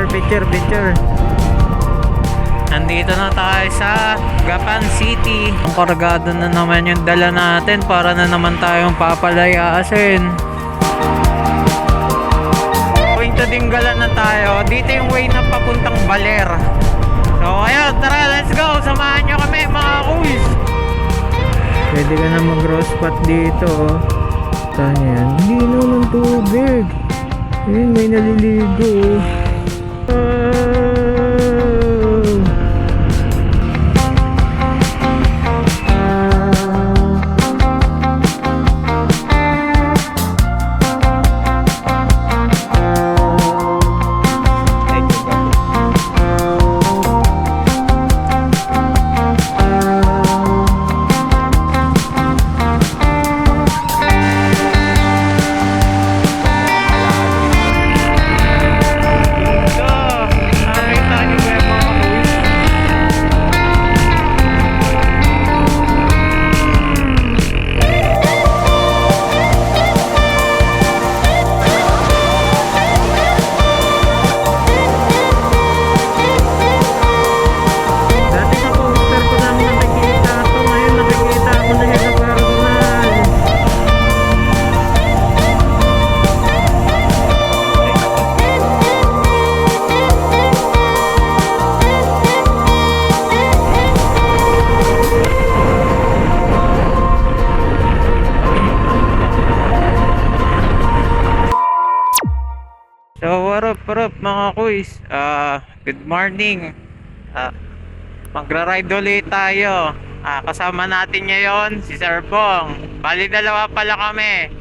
picture. Nandito na tayo sa Gapan City. Ang kargado na naman yung dala natin para na naman tayong papalayasin. Going to Dingalan na tayo. Dito yung way na papuntang Baler. So ayun, tara, let's go. Samahan nyo kami mga kuys. Pwede ka na mag-roast spot dito. Saan yan? Hindi naman tubig. Ayun, may naliligo. So what up mga kuys, good morning. Magra-ride ulit tayo. Kasama natin ngayon si Sir Bong. Bali dalawa pala kami.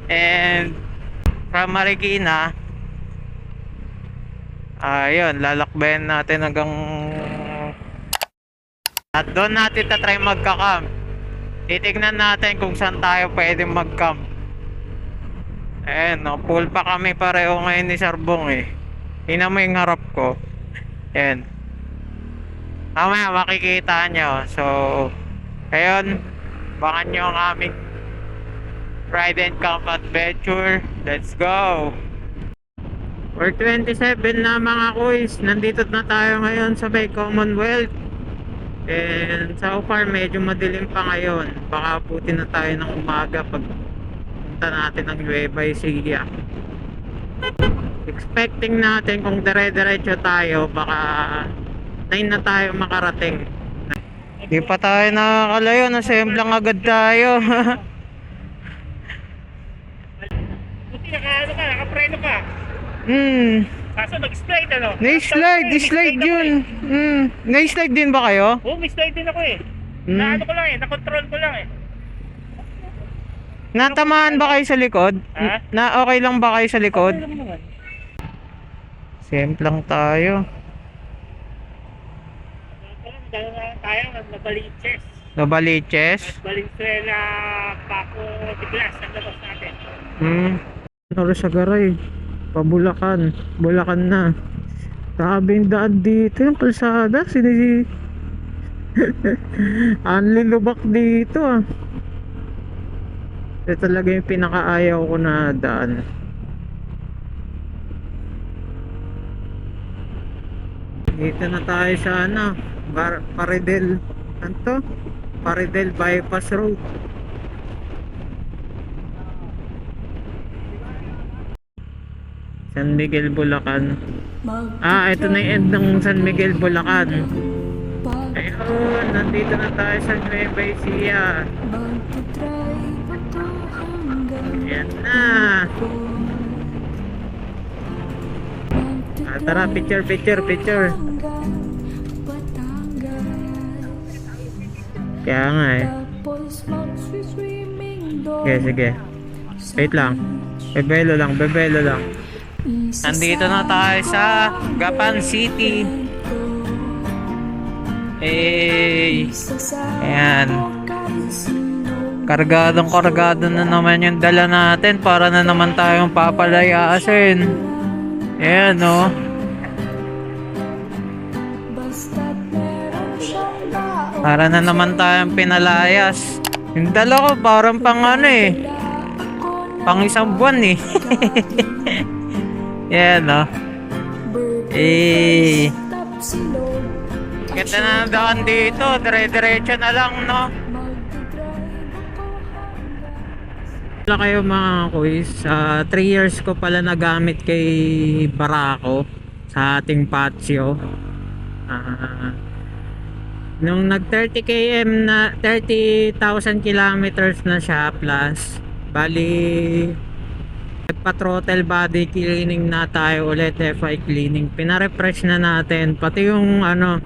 And from Marikina, yun, lalakbayan natin hanggang at doon natin tatry magka-camp. Titignan natin kung saan tayo pwede mag-camp. Ayan, no, full pa kami pareho ngayon ni Sarbong eh. Tingnan mo yung harap ko. Ayan. Mamaya makikita nyo. So, ayun, bakan nyo ang aming ride and camp adventure. Let's go! For 27 na mga kuys, nandito na tayo ngayon sa Bay Commonwealth. And so far medyo madilim pa ngayon. Baka puti na tayo ng umaga pag natin ng Nueva Ecija. Expecting natin kung dire-diretso tayo, baka 9 na tayo makarating. Di pa tayo nakakalayo, nasemblang agad tayo. Buti nakapreno ka. Kaso nag-slide ano? Na-slide yun. Na-slide din ba kayo? Oo, may slide din ako eh. Naano ko lang eh, nakontrol ko lang eh. Natamaan ba kayo sa likod? Ha? Na okay lang ba kayo sa likod? Okay lang naman. Semplang tayo. Tayo nabaliches. Nabaliches? Valenzuela, Paco, Tiglas, ang labas natin. Ano sa garay? Pabulacan. Bulacan na. Tabing daan dito yung kalsada. Anli lubak dito ah. Ito talaga yung pinakaayaw ko na daan. Dito na tayo sa ano, Paridel. Ano to? Paridel Bypass Road. San Miguel, Bulacan. Ito na yung end ng San Miguel, Bulacan. Ayun, nandito na tayo sa Nueva Ecija. Yan na. Tara, picture. Kaya nga eh. Sige. Wait lang. Bebelo lang. Nandito na tayo sa Gapan City. Ayan. Kargado na naman yung dala natin para na naman tayong papalayasin. Ayan o. Para na naman tayong pinalayas. Yung dala ko parang pang ano eh, pang isang buwan eh. Ayan o. Eh, ganda na ng daan dito. Dire-diretso na lang, no? Wala kayo mga kuys. 3 years ko pala nagamit kay Barako sa ating patio. Nung nag 30 km na 30,000 kilometers na siya plus, bali nagpa-throttle body cleaning na tayo ulit, FI cleaning. Pina-refresh na natin pati yung ano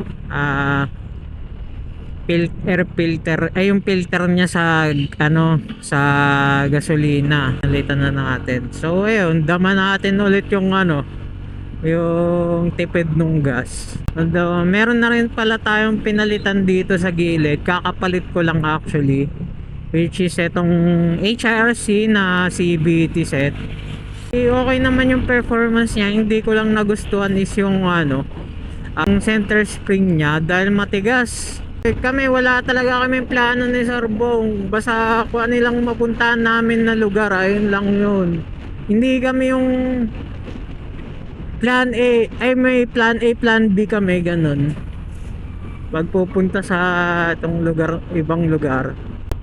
air filter, ay yung filter niya sa ano sa gasolina. Nalitan na natin. So ayun, dama natin ulit yung ano yung tipid nung gas. Although, meron na rin pala tayong pinalitan dito sa gilid. Kakapalit ko lang actually, which is itong HRC na CVT set. Okay naman yung performance niya. Hindi ko lang nagustuhan is yung ano, ang center spring niya dahil matigas. Kami wala talaga kaming plano ni Sir Bong. Basta kung ano lang mapuntahan namin na lugar, ayun lang yun. Hindi kami yung plan A, ay may plan A, plan B kami, ganun. Pag pupunta sa itong lugar, ibang lugar.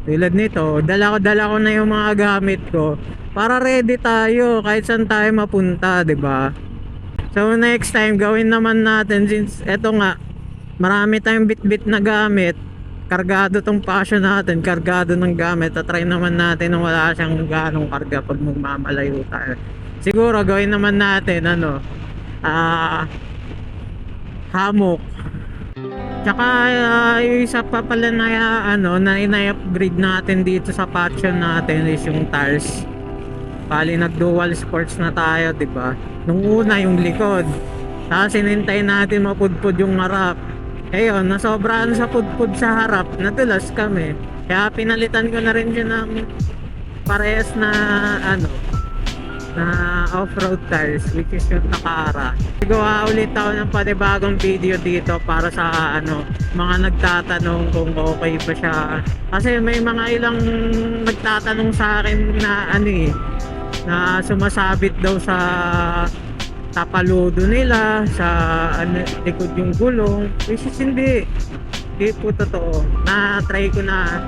Tulad nito, dala ko na yung mga gamit ko para ready tayo kahit saan tayo mapunta, 'di ba? So next time gawin naman natin, since eto nga marami tayong bit-bit na gamit, kargado tong passion natin, kargado ng gamit. Try naman natin na wala siyang ganong karga pag magmamalayo tayo. Siguro gawin naman natin ano, hammock. Tsaka yung isa pa pala na ano na ina-upgrade natin dito sa patio natin is yung tires. Bali nag dual sports na tayo, 'di ba? Nung una yung likod. Tapos inintay natin mapudpud yung harap. Ayun, nasobrahan sa pudpud sa harap, nadulas kami. Kaya pinalitan ko na rin siya ng parehas na ano, na off-road tires, which is yung Takara. Gawa ulit ako ng panibagong video dito para sa ano, mga nagtatanong kung okay ba siya. Kasi may mga ilang nagtatanong sa akin na ano na sumasabit daw sa tapaludo nila, sa ano, likod yung gulong. Which is hindi po totoo. Na-try ko na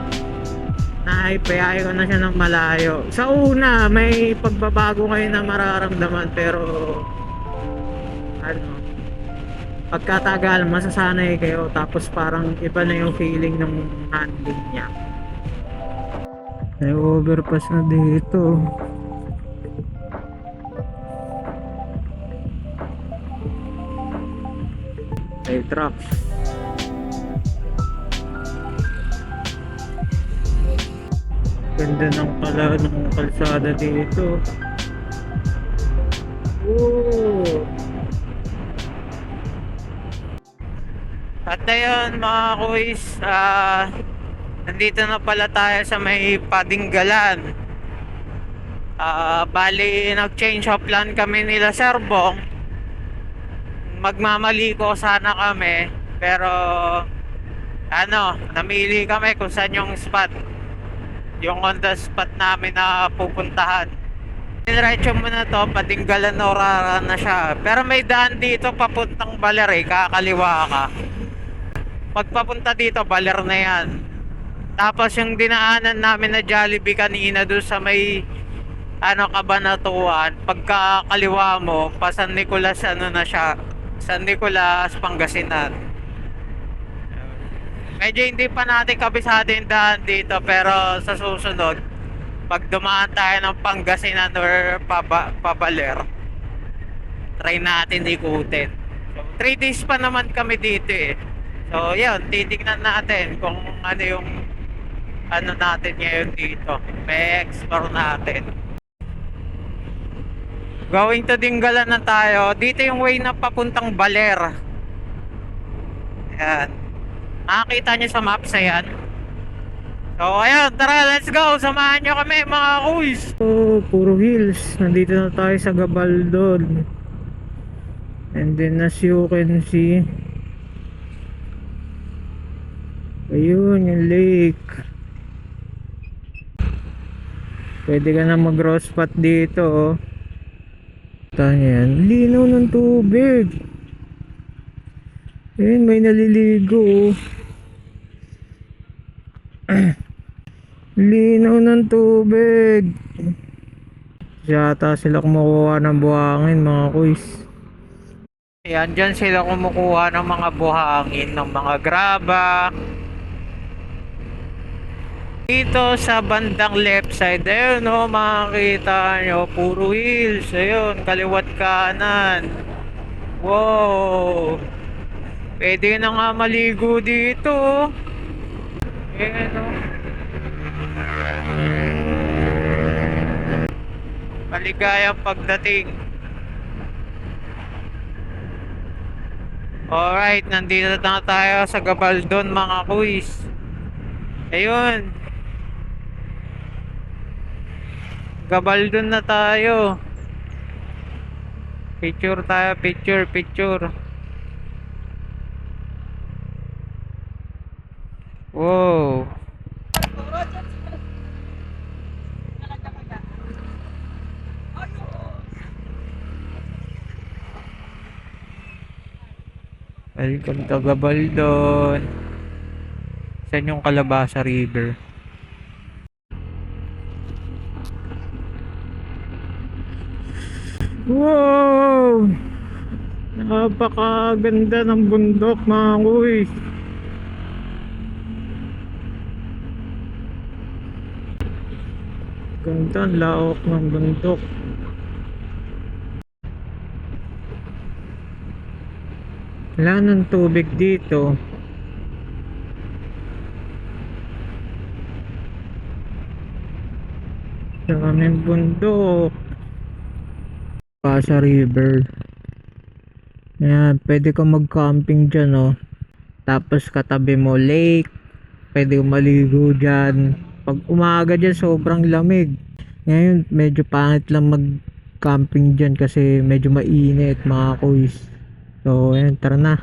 naipayayo ko na siya ng malayo. Sa una, may pagbabago kayo na mararamdaman, pero ano, pagkatagal, masasanay kayo, tapos parang iba na yung feeling ng handling niya. May overpass na dito. May truck. Ganda ng pala ng kalsada dito. Oh. At ayun mga kuys, nandito na pala tayo sa may Padinggalan. Bali nag-change of plan kami nila Sir Bong. Magmamaliko sana kami, pero ano, namili kami kung saan yung spot, yung on the spot namin na pupuntahan. Diretso mo na to, Padinggalan Orara na siya. Pero may daan dito papuntang Baler, kakaliwa ka. Pagpapunta dito, Baler na yan. Tapos yung dinaanan namin na Jollibee kanina doon sa may ano, Cabanatuan, pagkakaliwa mo, pa San Nicolas, ano na siya, San Nicolas, Pangasinan. Medyo hindi pa natin kabisado yung daan dito, pero sa susunod, pag dumaan tayo ng Pangasinan or Pabaler, try natin ikutin. So, 3 days pa naman kami dito eh. So yun, titignan natin kung ano yung ano natin ngayon dito. May explore natin. Going to Dinggalan na tayo. Dito yung way na papuntang Baler. Ayan. Makakita nyo sa maps, ayan. So ayun, tara, let's go. Samahan nyo kami mga kuys. Oh, puro hills. Nandito na tayo sa Gabaldon. And then as you can see, ayun yung lake. Pwede ka na mag road spot dito oh. Yan, linaw ng tubig. Ayun, may naliligo. Linaw ng tubig. Yata sila kumukuha ng buhangin, mga kuys. Ayan, dyan sila kumukuha ng mga buhangin, ng mga graba. Dito sa bandang left side, ayun o, makikita nyo, puro hills. Ayun, kaliwat kanan. Wow! Pwede na nga maligo dito. Ayan o. Maligayang pagdating. Alright, nandito na tayo sa Gabaldon, mga kuys. Ayun. Gabaldon na tayo. Picture tayo, picture. Wow. Welcome to Gabaldon. Saan yung Calabasa River? Wow! Napakaganda ng bundok, mga kuy. Ganda, ang laok ng bundok. Wala ng tubig dito. Sa kaming bundok. Calabasa River. Ayan, pwede kang mag-camping dyan, oh. Tapos katabi mo lake. Pwede kang maligo dyan. Pag umaga dyan, sobrang lamig. Ngayon, medyo pangit lang mag-camping dyan kasi medyo mainit, mga kuys. So, ayan, tara na.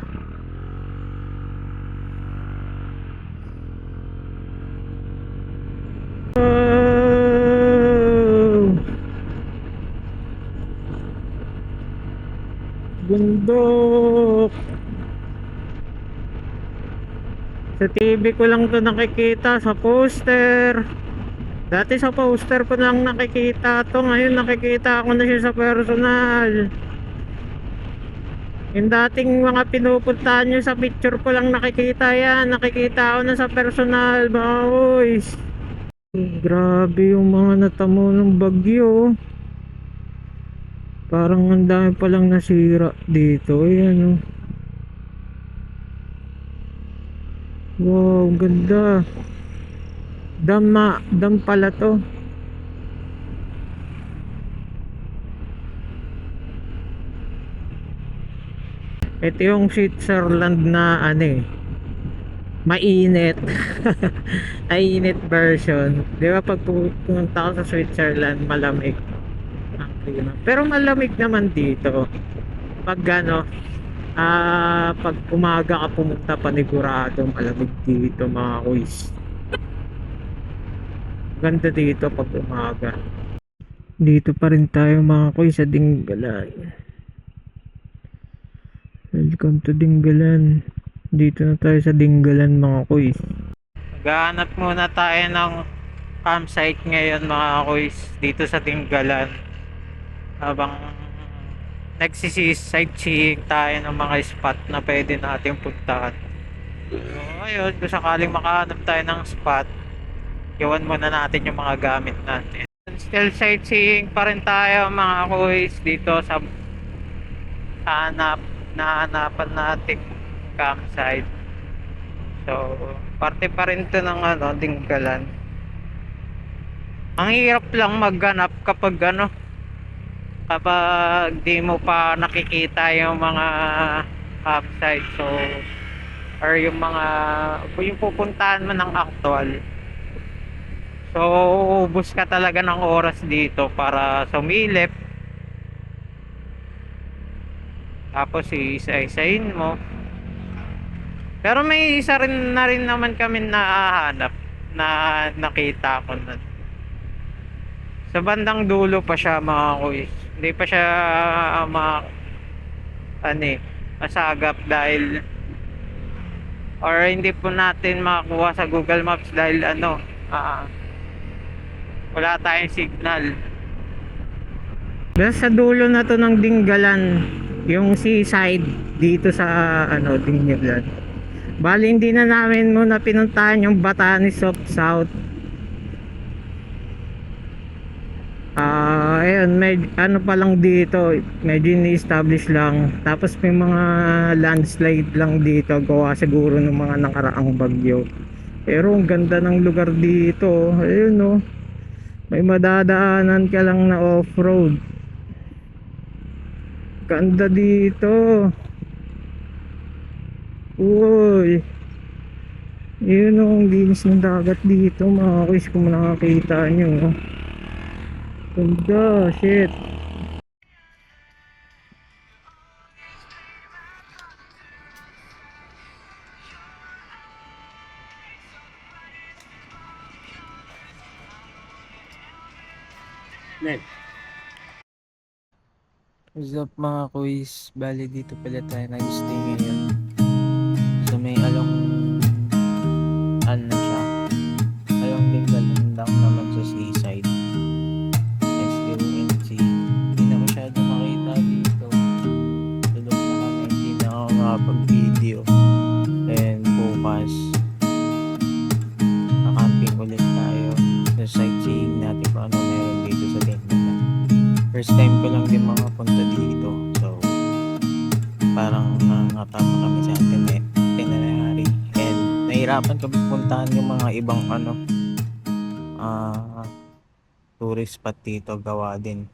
Wow! Bundok! Sa TV ko lang to nakikita, sa poster. Dati sa poster ko lang nakikita to, ngayon nakikita ko na siya sa personal. Yung dating mga pinupuntahan nyo sa picture ko lang nakikita yan, nakikita ko na sa personal, mga boys. Grabe yung mga natamo ng bagyo. Parang ang dami palang nasira dito, ayan oh. Wow, ang ganda. Dam pala to. Ito yung Switzerland na ano eh, mainit. Mainit version. Di ba pag pumunta ako sa Switzerland, malamig ang klima. Pero malamig naman dito. Pag ano, pag umaga ka pumunta, panigurado malamig dito, mga kuys. Ganda dito pag umaga. Dito pa rin tayo, mga kuys, sa Dingalan. Welcome to Dingalan. Dito na tayo sa Dingalan, mga kuys. Maghahanap muna tayo ng campsite ngayon, mga kuys, dito sa Dingalan. Habang sightseeing tayo ng mga spot na pwede natin puntahan. So, ayun, kung sakaling makahanap tayo ng spot, iwan muna natin yung mga gamit natin. Still sightseeing pa rin tayo, mga kuys, dito sa hanapan natin campsite. So, parte pa rin to ng ano, Dingalan. Ang hirap lang maghanap kapag di mo pa nakikita yung mga campsite, so or yung pupuntahan mo ng actual. So, uubos ka talaga ng oras dito para sumilip. Tapos isa-isahin mo. Pero may isa rin naman kami nahahanap na nakita ko na. Sa bandang dulo pa siya, mga kuys. Hindi pa siya masagap dahil or hindi po natin makakuha sa Google Maps dahil wala tayong signal. Sa dulo na to ng Dingalan, yung seaside dito sa Dingalan. Bali hindi na namin muna pinuntahan yung Batanes of South. Ayun, pa lang dito, medyo ni-establish lang. Tapos may mga landslide lang dito, gawa siguro ng mga nakaraang bagyo. Pero ang ganda ng lugar dito. Ayun no, may madadaanan ka lang na off-road. Ganda dito. Uy, yun o, ang linis ng dagat dito mga kuys, kung nakakita nyo. Ganda, shit. Ned. What's up mga kuys? Bali dito pala tayo nag-stay ngayon. So may ano siya, along Dingalan lang naman sa seaside. SDONC. Hindi na masyado makita dito. Tulog na kami, hindi na ako nakapag-video. And bukas, nakamping ulit tayo. So sightseeing natin kung ano meron dito sa Dingalan. First time ko lang din mga punta dito. So, parang nangatapa kami sa itinerary. And nahirapan kami puntahan yung mga ibang tourist spot dito. Gawa din.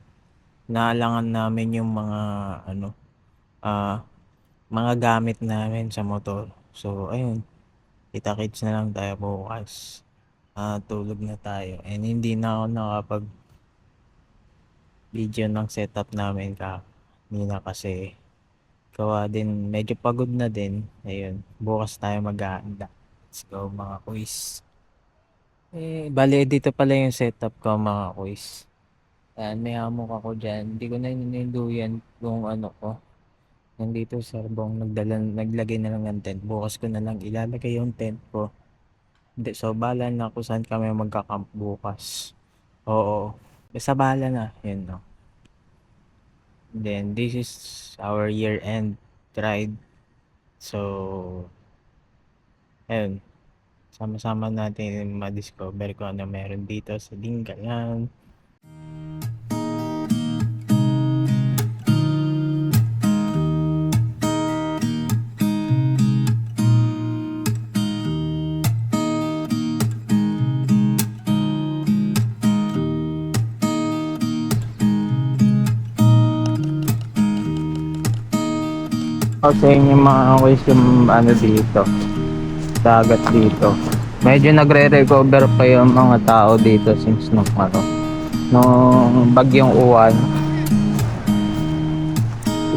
Naalangan namin yung mga mga gamit namin sa motor. So, ayun. Kita-kits na lang tayo bukas. Tulog na tayo. And hindi na ako nakapag video ng setup namin kanina kasi gawa din, medyo pagod na din. Ayun, bukas tayo maghahanda. Let's go mga kuys. Bali dito pala yung setup ko mga kuys. Ayan, may hammock ako dyan. Hindi ko na nininduyan yung ko. Nandito Sarbong naglagay na lang ng tent. Bukas ko na lang ilalagay yung tent ko. Hindi, so bahala na kung saan kami magka-camp bukas. Oo. Basta bahala na, yun no. Then this is our year-end ride. So, ayun. Sama-sama natin ma-discover kung ano meron dito sa Dingalan. Sa inyo mga kuys yung dito, dagat dito. Medyo nagre-recover pa yung mga tao dito since nung bagyong uwan.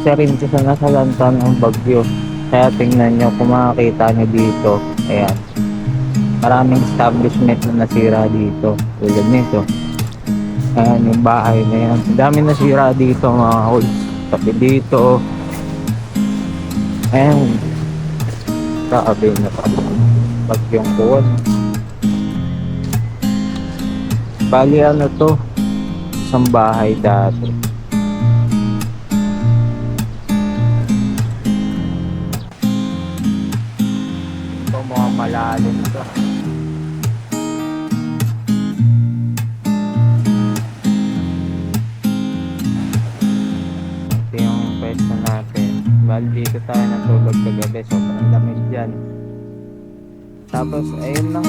Isa rin sa nasalanta ng bagyo. Kaya tingnan nyo kung makakita nyo dito. Ayan, maraming establishment na nasira dito. Tulad nito. Ayan yung bahay na yan. Dami nasira dito mga kuys. Tapi dito and grabe na bagyong uwan. Bali to, isang bahay dati. Ito mga malalim to. Ito yung pwesto natin. Bali dito tayo natulog kagabi, sobrang lamig dyan. Tapos ayun lang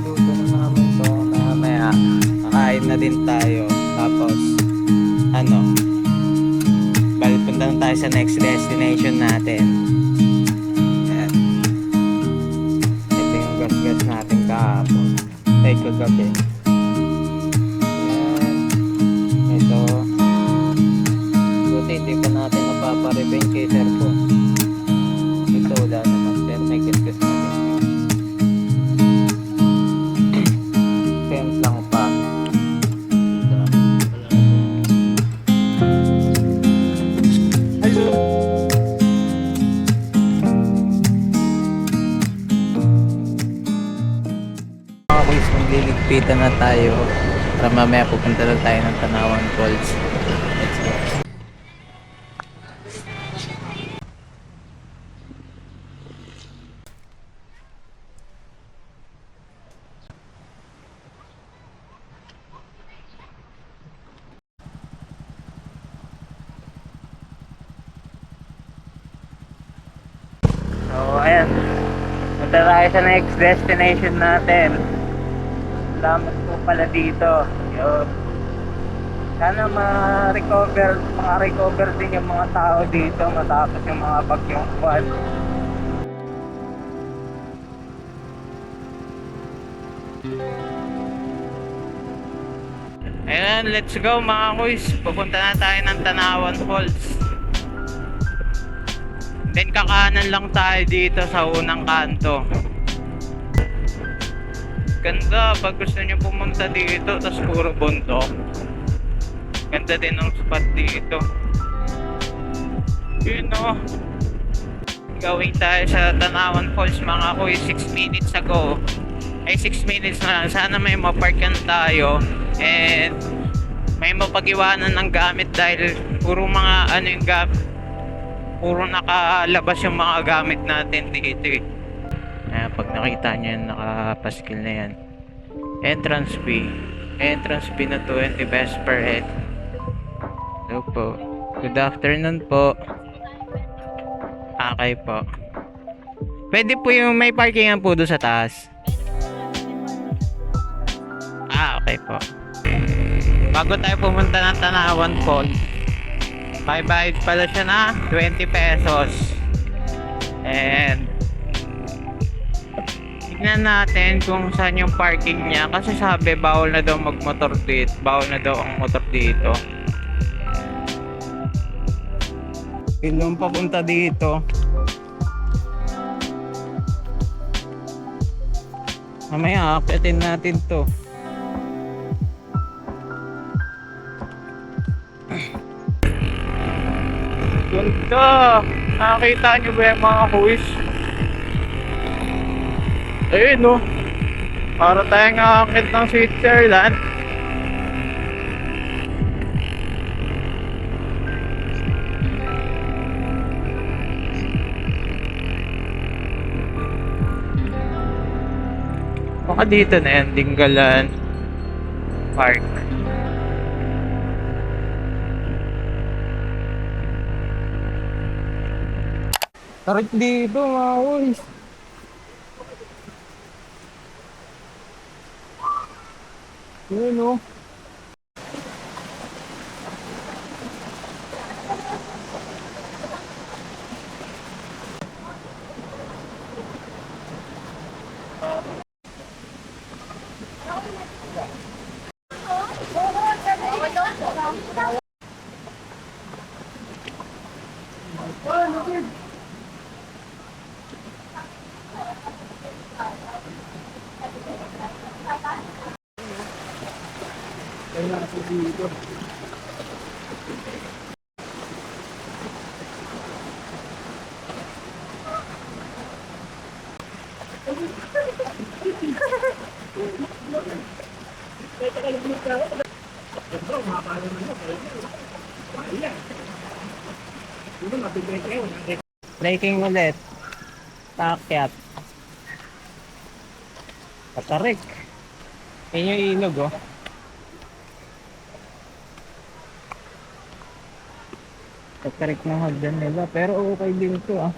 luto na namin, so mamaya kakain na din tayo. Tapos bali punta na tayo sa next destination natin. Ayan. Ito yung gas natin kahapon ay kagabi. Ayan. Ito buti hindi pa natin napaparevenge kay sir ko. Ito wala naman pero may gas natin. Tent lang pa. Higpitan na tayo para mamaya pupunta na tayo ng Tanawan Falls. Let's go. So, ayan. Punta tayo sa next destination natin. Salamat po pala dito. Yun. Sana maka-recover din yung mga tao dito matapos yung mga bagyong kwan. Ayan, let's go mga kuys. Pupunta na tayo ng Tanawan Falls. Then kakanan lang tayo dito sa unang kanto. Ganda pag gusto nyo pumunta dito, tas puro bundok. Ganda din ang spot dito. Yun o. Going tayo sa Tanawan Falls mga kuys, 6 minutes ago. Ay 6 minutes na lang. Sana may maparkan tayo and may mapag-iwanan ng gamit dahil puro mga ano yung gamit, puro nakalabas yung mga gamit natin dito eh. Pag nakita nyo yung nakapaskil na yan, entrance fee na 20 pesos per head. Hello po, good afternoon po. Okay po, pwede po yung may parkingan po doon sa taas. Okay po. Bago tayo pumunta ng Tanawan Falls, may bayad pala siya na 20 pesos. And tignan natin kung saan yung parking niya kasi sabi bawal na daw magmotor dito. Bawal na daw ang motor dito. Ilong papunta dito. Mamaya akitin natin to. Ganda! Nakakita nyo ba yung mga kuis? Ayun no. Para tayong aakit ng Switzerland. Baka dito na yan, Dinggalan Park. Tarik dito mga kuis. Yun o. Breaking ulit. Takyat. Patarik. Yan yung ilog oh. Patarik ng hagdan nila pero okay din ito ah.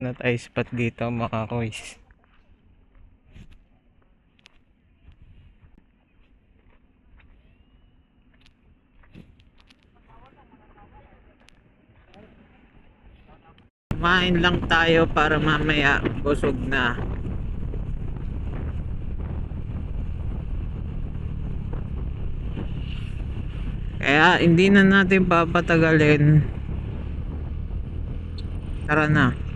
Na tayo spot dito mga kuys. Kumain lang tayo para mamaya busog na. Kaya hindi na natin papatagalin. Tara na.